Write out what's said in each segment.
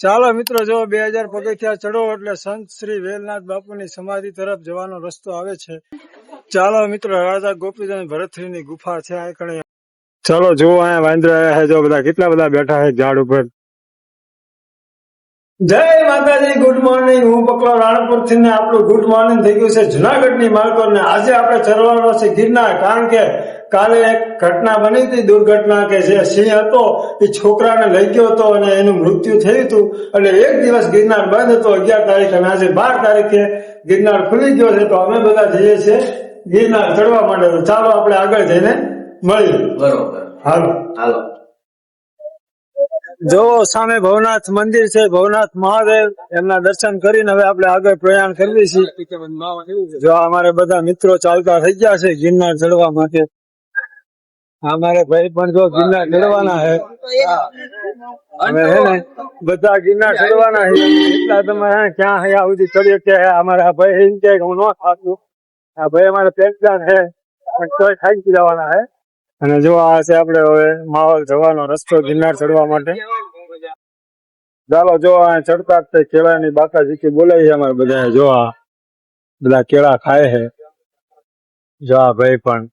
ચાલો મિત્રો, જો 2000 પગથિયા ચડો એટલે સંત શ્રી વેલનાથ બાપુની સમાધિ તરફ જવાનો રસ્તો આવે છે. ચાલો મિત્રો, રાજા ગોપીચંદ ભરતશ્રીની ગુફા છે આ કણે. ચાલો જો અહીંયા વાંદરા છે, જો બધા કેટલા બધા બેઠા છે ઝાડ ઉપર. જય માતાજી, ગુડ મોર્નિંગ. હું પકડો રાણપુર થી ને આપણું ગુડ મોર્નિંગ થઈ ગયું છે જુનાગઢ ની માલકોર ને. આજે આપણે ચડવાનો છે ગિરનાર, કારણ કે કાલે એક ઘટના બની હતી, દુર્ઘટના કે જે સિંહ હતો એ છોકરાને લઈ ગયો હતો અને એનું મૃત્યુ થયું હતું. એટલે એક દિવસ ગિરનાર બંધ હતો 11 તારીખ, અને આજે 12 તારીખે ગિરનાર ખુલી ગયો છે. તો અમે બધા જઈએ છીએ ગિરનાર ચડવા માટે. તો ચાલો આપણે આગળ જઈને મળીએ. બરોબર, હાલો હાલો. જો સામે ભવનાથ મંદિર છે, ભવનાથ મહાદેવ, એમના દર્શન કરીને હવે આપણે આગળ પ્રયાણ કરવી છીએ. જો અમારે બધા મિત્રો ચાલતા થઈ ગયા છે ગિરનાર ચડવા માટે. અમારે ભાઈ પણ જો ગિરનાર ચડવાના છે. અમે હે ને બધા ગિરનાર ચડવાના છે. એટલા તમે ક્યાં હે સુધી ચડીએ કે અમારા ભાઈ એમ કે હું ન થાકું. આ ભાઈ અમારે પેન્શન છે પણ તોય થાકી જવાના છે. અને જો આ છે આપણે હવે માહોલ જવાનો રસ્તો ગિરનાર ચડવા માટે. ચાલો જો આ ચડતા જ કેળાની બાકાજી બોલાવી અમારે બધા. જો આ બધા કેળા ખાય છે. જો આ ભાઈ પણ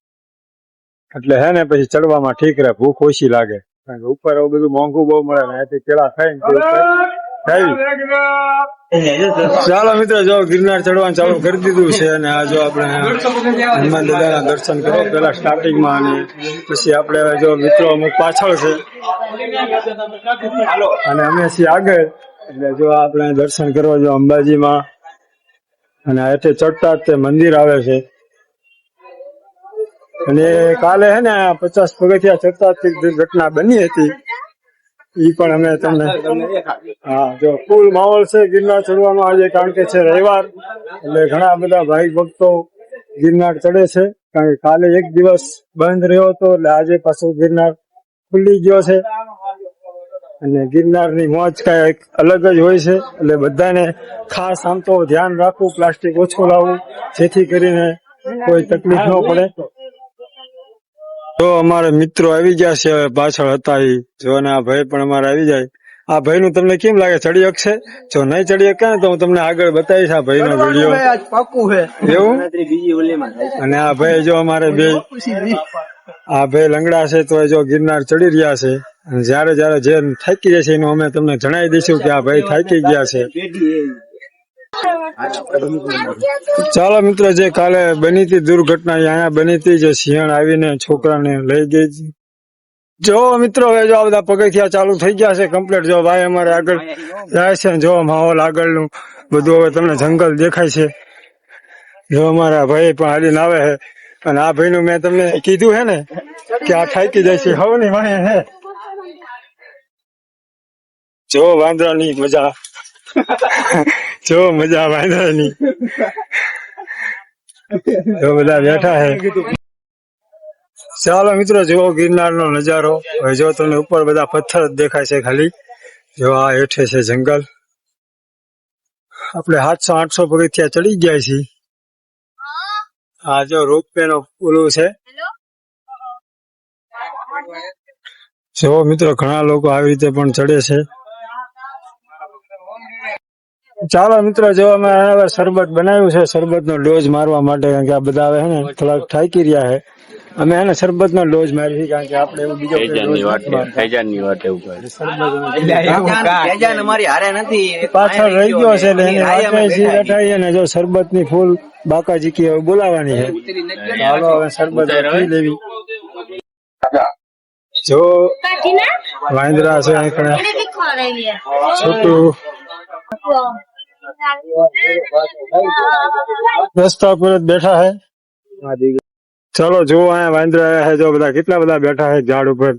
એટલે હે ને પછી ચડવામાં ઠીક રહે, ભૂખ ઓછી લાગે. કારણ કે ઉપર એવું બધું મોંઘું બહુ મળે ને અહીંથી કેળા ખાઈ ચાલો મિત્રો, જો ગિરનાર ચડવાનું ચાલુ કરી દીધું છે. અને આ જો આપણે હનુમાન દાદાના દર્શન કરો પેલા સ્ટાર્ટિંગમાં, અને પછી આપણે જો મિત્રો અમુક પાછળ છે અને અમે છીએ આગળ. એટલે જો આપણે દર્શન કરવા જો અંબાજીમાં, અને અહીંથી ચડતા જ તે મંદિર આવે છે. અને કાલે હે ને 50 પગથિયા ચડતા દુર્ઘટના બની હતી, ઈ પણ અમે તમને. હા, જો ફૂલ માહોલ છે ગિરનાર ચડવાનો આજે, કારણ કે છે રવિવાર. એટલે ઘણા બધા ભાઈ ભક્તો ગિરનાર ચડે છે, કારણ કે કાલે એક દિવસ બંધ રહ્યો હતો. એટલે આજે પાછું ગિરનાર ખુલી ગયો છે. અને ગિરનારની મોજ કઈક અલગ જ હોય છે. એટલે બધાને ખાસ આમ તો ધ્યાન રાખવું, પ્લાસ્ટિક ઓછું લાવવું, જેથી કરીને કોઈ તકલીફ ન પડે. જો અમારે મિત્રો આવી ગયા છે, હવે પાછળ હતા એ જો, ને આ ભાઈ પણ અમારે આવી જાય. આ ભાઈ નું તમને કેમ લાગે, ચડી શકશે? જો નહીં ચડી શકે ને તો હું તમને આગળ બતાવીશ આ ભાઈ નો વિડીયો. એવું? અને આ ભાઈ જો અમારે બે, આ ભાઈ લંગડા છે તો જો ગિરનાર ચડી રહ્યા છે. અને જયારે જયારે જે થાકી જશે એનું અમે તમને જણાવી દઈશું કે આ ભાઈ થાકી ગયા છે. ચાલો મિત્રો, જે કાલે બની હતી દુર્ઘટના અહીંયા બની હતી, જે સિંહણ આવીને છોકરાને લઈ ગઈ. જો મિત્રો, હવે જો આ બધા પગથિયા ચાલુ થઈ ગયા છે કમ્પ્લીટ. જો ભાઈ અમારે આગળ જાય છે. જો માહોલ આગળનું બધું હવે તમને જંગલ દેખાય છે. જો અમારા ભાઈ પણ હાલીને આવે છે. અને આ ભાઈ નું મેં તમને કીધું હે ને કે આ થાકી જાય છે. હવે ની વાહે હે જો વાંદરાની મજા. જો મજા વાંદરાની. જો બધા બેઠા હે. ચાલો મિત્રો, જુઓ ગિરનાર નો નજારો. હવે જો તમને ઉપર બધા પથ્થર જ દેખાય છે ખાલી. જો આ હેઠે છે જંગલ. આપણે 700-800 પગથિયા ચડી ગયા છીએ. આ જો રોપવે નો ઓલું છે. જો મિત્રો, ઘણા લોકો આવી રીતે પણ ચડે છે. ચાલો મિત્રો, જો અમે શરબત બનાવ્યું છે, શરબત નો ડોઝ મારવા માટે. કારણ કે આ બધા આવે ને થોડાક થાકી રહ્યા છે. અમે એને શરબત નો ડોઝ મારી, કારણ કે આપણે એવું બીજો પાછળ રહી ગયો છે. અને જો શરબત ની ફૂલ બાકાજી બોલાવાની છે. ચાલો હવે શરબત પી લેવી. જો વાંદરા છે છોટું રસ્તા પર જ બેઠા છે. ચાલો જો અહીંયા વાંદરા છે, જો બધા કેટલા બધા બેઠા છે ઝાડ ઉપર.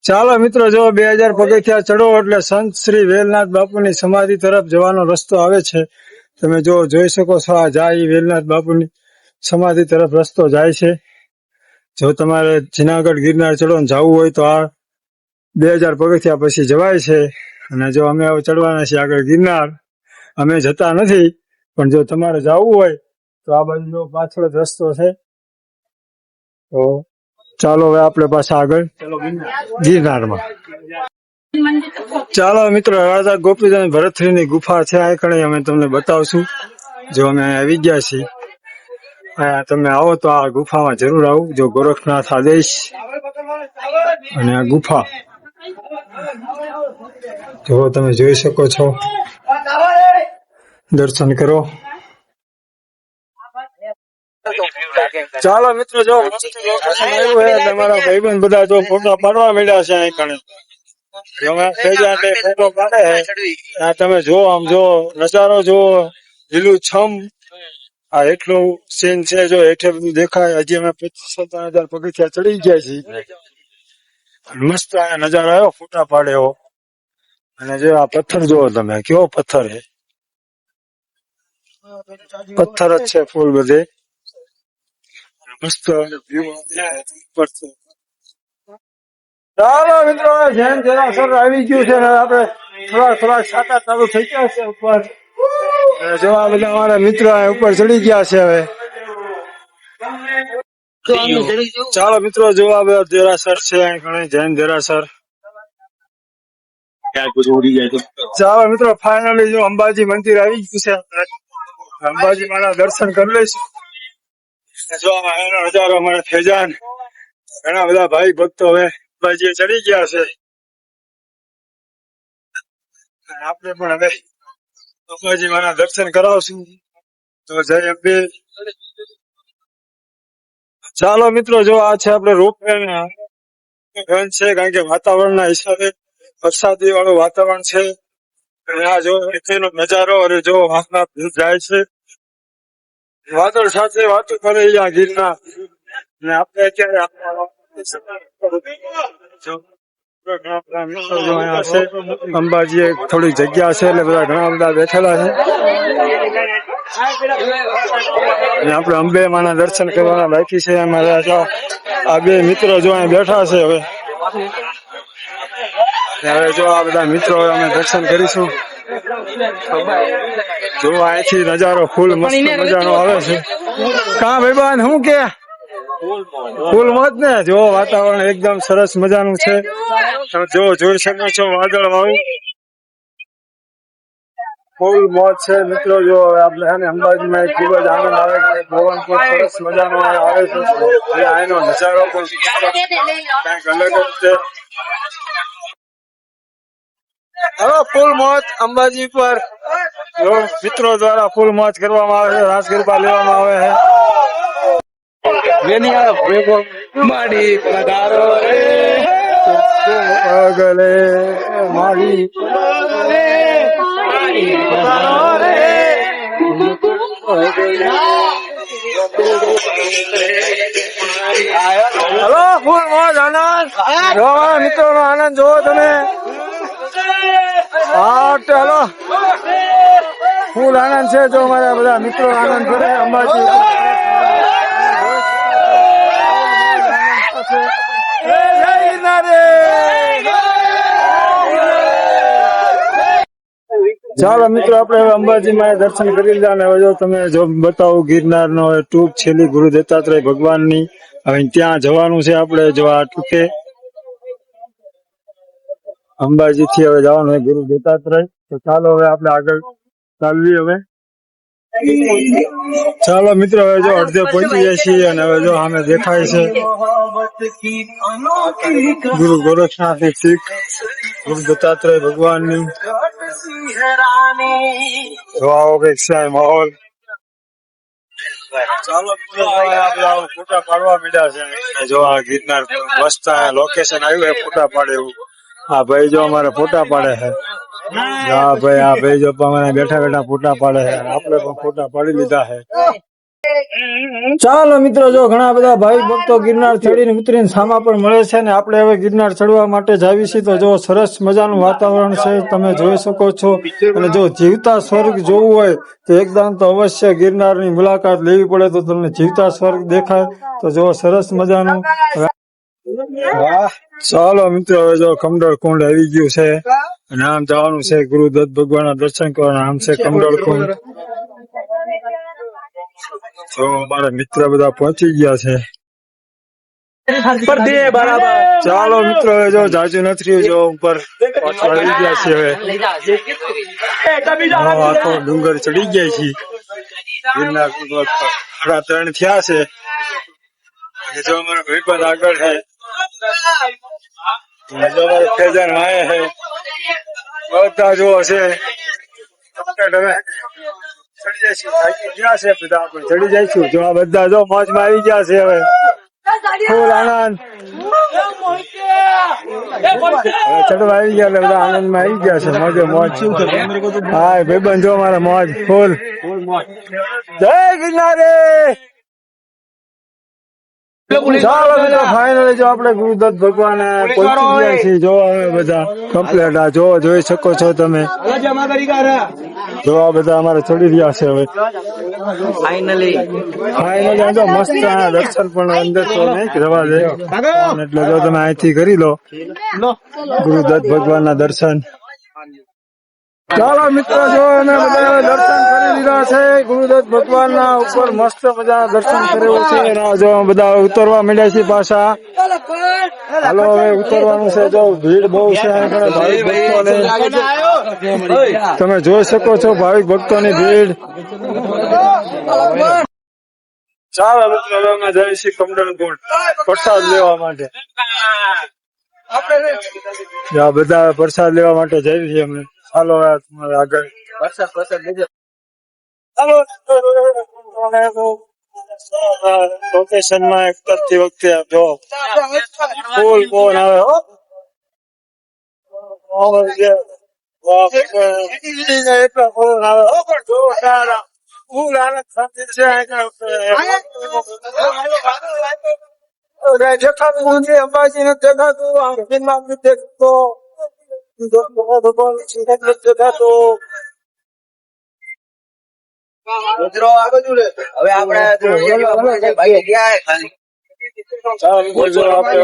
ચાલો મિત્રો, જો 2000 પગથિયા ચડો એટલે સંત શ્રી વેલનાથ બાપુની સમાધિ તરફ જવાનો રસ્તો આવે છે. તમે જો જોઈ શકો છો, આ જાય વેલનાથ બાપુની સમાધિ તરફ રસ્તો જાય છે. જો તમારે જુનાગઢ ગિરનાર ચડવાનું જવું હોય તો આ 2000 પગથિયા પછી જવાય છે. અને જો અમે હવે ચડવાના છીએ આગળ ગિરનાર. અમે જતા નથી, પણ જો તમારે જવું હોય તો આ બાજુ પાછળ જ રસ્તો છે. તો ચાલો હવે આપણે પાછા આગળ ગિરનારમાં. ચાલો મિત્રો, રાજા ગોપીચંદ ભરતશ્રીની ગુફા છે આ કણે અમે તમને બતાવશું. જો અમે આવી ગયા છીએ, તમે આવો તો આ ગુફામાં જરૂર આવું. જો ગોરખનાથ આદેશ અને આ ગુફા જો તમે જોઈ શકો છો, દર્શન કરો. ચાલો મિત્રો, જો તમારા ભાઈબંધ બધા જો ફોટા પાડવા મળ્યા છે અહીં કણે. ફોટો પાડે તમે જો, આમ જો નજારો જો લીલું છમ. આ એટલું સીન છે, જો હેઠે બધું દેખાય. હજી અમે 25,000 પગથિયા ચડી ગયા છીએ. મસ્ત આ નજારો આવ્યો ફોટા પાડે એવો. અને જો આ પથ્થર જોવો તમે, કેવો પથ્થર છે. પથ્થર જ છે ફૂલ બધે. મસ્ત ચાલો મિત્રો, જેમ જરા આવી ગયું છે ને, આપડે થોડા છાંટા ચાલુ થઈ ગયા છે ઉપર. જો આ બધા અમારા મિત્ર ઉપર ચડી ગયા છે હવે. ચાલો મિત્રો, જો આ બધા દેરાસર છે ઘણા જૈન દેરાસર. ચાલો મિત્રો, ફાઇનલી જો અંબાજી મંદિર આવી ગયું છે. અંબાજી માના દર્શન કરી લઈશું. જો એનો નજારો અમારા ફેજાન ઘણા બધા ભાઈ ભક્તો હવે અંબાજી ચડી ગયા છે. આપણે પણ હવે અંબાજી માના દર્શન કરાવશું. તો જય અંબે. ચાલો મિત્રો, જો આ છે આપણે રોપવે રન છે, કારણ કે વાતાવરણના હિસાબે વરસાદી વાળું વાતાવરણ છે. અને આ જો એનો નજારો, અને જો વાસના જાય છે વાદળ સાથે વાતો કરે આ ગીરના. ને આપણે અત્યારે અંબાજી થોડી જગ્યા છે એટલે બધા ઘણા બધા બેઠેલા છે. આપણે અંબે માના દર્શન કરવાના બાકી છે. અમારા આ બે મિત્રો જો અહીં બેઠા છે. હવે જો આ બધા મિત્રો અમે દર્શન કરીશું. જો અહીંથી નજારો ફૂલ મસ્ત મજાનો આવે છે. કા ભાઈબાન શું કે ફૂલ મોજ ને? જો વાતાવરણ એકદમ સરસ મજાનું છે. જો જોઈ શકો છો વાદળ વાળું ફૂલ મોજ છે મિત્રો. જો આપણે અંબાજીમાં ખૂબ જ આનંદ આવે છે. પવન પણ સરસ મજાનો આવે છે. આનો નજારો પણ કંઈક અલગ જ છે. હવે ફૂલ મોજ અંબાજી પર મિત્રો દ્વારા ફૂલ મોજ કરવામાં આવે છે. રાસ ગરબા લેવામાં આવે છે. મારી પધારો રે અગલે મારી હલો, ફૂલ મોજ આનંદ જોવા મિત્રો નો આનંદ જોવો તમે. હા ચાલો, ફૂલ આનંદ છે. જો અમારા બધા મિત્રો આનંદ કરે અંબાજી. ચાલો મિત્રો, આપણે હવે અંબાજીમાં દર્શન કરી લીધા. અને હવે જો તમે જો બતાવું ગિરનાર નો ટૂંક છેલ્લી ગુરુ દત્તાત્રેય ભગવાનની. હવે ત્યાં જવાનું છે આપણે. જો આ ટૂંકે અંબાજી થી હવે જવાનું હોય ગુરુ દત્તાત્રેય. તો ચાલો હવે આપણે આગળ ચાલવી. હવે ચાલો મિત્રો, હવે જો અડધે પહોંચી જાય છીએ. અને હવે જો સામે દેખાય છે ગુરુ ગોરખનાથ ની શીખ ગુરુ દત્તાત્રેય ભગવાનની. જો આવો કઈક છે માહોલ. ચાલો ફોટા પાડવા માંડ્યા છે. જો આ ગિરનાર મસ્ત લોકેશન આવ્યું ફોટા પાડે એવું. હા ભાઈ જો અમારે ફોટા પાડે છે. હા ભાઈ, આ ભાઈ જો અમારે બેઠા બેઠા ફોટા પાડે છે. આપણે પણ ફોટા પાડી લીધા છે. ચાલો મિત્રો, જો ઘણા બધા ભાઈ ભક્તો ગિરનાર ચડીને ઉતરીને સામા પણ મળે છે. ને આપણે હવે ગિરનાર ચડવા માટે જાવી છીએ. તો જો સરસ મજાનું વાતાવરણ છે, તમે જોઈ શકો છો. અને જો જીવતા સ્વર્ગ જોવું હોય તો એકદમ તો અવશ્ય ગિરનારની મુલાકાત લેવી પડે, તો તમને જીવતા સ્વર્ગ દેખાય. તો જો સરસ મજાનું. ચાલો મિત્રો, હવે જો કમડળ કુંડ આવી ગયું છે. અને આમ જવાનું છે ગુરુદત્ત ભગવાન ના દર્શન કરવાના. આમ છે કમડળ કુંડ. તો અમારા મિત્ર બધા પહોંચી ગયા છે. ચાલો મિત્રો હવે જો જાજુ નથી રહ્યું, જો ઉપર પાછળ આવી ગયા છે. હવે આખો ડુંગર ચડી ગયા છે. ગિરનાર પર્વત પર થોડા 3 થયા છે. અને જો અમારા ભાઈબંધ આગળ છે, અને જો અમારો ફેજાન વાય છે, બધા જો હશે હવે ચડી જઈશું. થાકી ગયા છે બધા, પણ ચડી જઈશું. જો આ બધા જો મોજમાં આવી ગયા છે. હવે ફૂલ આનંદ, ચડવા આવી ગયા એટલે બધા આનંદમાં આવી ગયા છે. મોજે મોજ. હા ભાઈબંધ જો મારા મોજ ફૂલ. જય ગિરનારી. ચાલો મિત્રો ફાઇનલી જો આપણે ગુરુદત્ત ભગવાને પહોંચી ગયા છીએ. જો હવે બધા કમ્પ્લેટ આ જો જોઈ શકો છો તમે. જો આ બધા અમારે ચડી રહ્યા છે. હવે ફાઇનલી જો મસ્ત દર્શન પણ અંદર તો નહીં રવા દે, એટલે જો તમે અહીંથી કરી લો ગુરુદત્ત ભગવાન ના દર્શન. ચાલો મિત્રો જો અમે બધા દર્શન કરી લીધા છે ગુરુદત્ત ભગવાન ના. ઉપર મસ્ત મજા દર્શન કરેલું છે. જો બધા ઉતરવા માંડ્યા છે પાછા. હાલો હવે ઉતરવાનું છે. જો ભીડ બહુ છે ભાવિક ભક્તોની, તમે જોઈ શકો છો ભાવિક ભક્તોની ભીડ. ચાલો મિત્રો અમે જઈએ છીએ કમંડલગુંડ પ્રસાદ લેવા માટે. બધા પ્રસાદ લેવા માટે જઈએ છીએ અમે. ચાલો તમારે આગળ લોકેશન માં એક કરતી વખતે જો ફૂલ કોણ આવે એટલા ફૂલ આવે ફૂલ આનંદ સાથે છે. દેખાતું નથી, અંબાજી નથી દેખાતું, ગિરનાર નથી દેખાતું,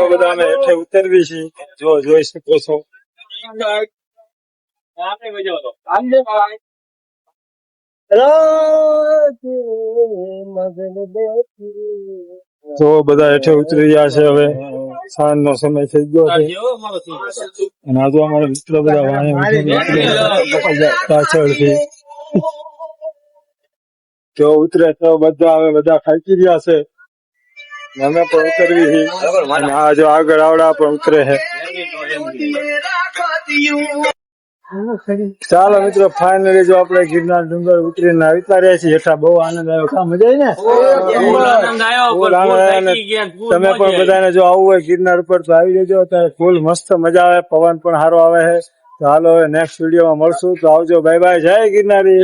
આપણે હેઠે ઉતરવી છે. જો જોઈ શકો છો. તો બધા હેઠે ઉતરી રહ્યા છે. હવે સાંજ નો સમય થઈ ગયો છે. અને આજુ અમારા મિત્રો બધા પાછળથી જો ઉતરે તો બધા હવે બધા ખાઈ રહ્યા છે. અમે પણ ઉતરવી છે. અને આ જો આગળ આવડા પણ ઉતરે છે. ચાલો મિત્રો ફાઇનલી જો આપણે ગિરનાર ડુંગર ઉતરીને આવતા રહ્યા છીએ. હેઠા બહુ આનંદ આવ્યો. કા મજા આવી ને? તમે પણ બધાને જો આવવું હોય ગિરનાર ઉપર તો આવી જજો. અત્યારે ફૂલ મસ્ત મજા આવે, પવન પણ સારો આવે છે. તો હાલો હવે નેક્સ્ટ વિડીયોમાં મળશું. તો આવજો, બાય બાય. જય ગિરનારી.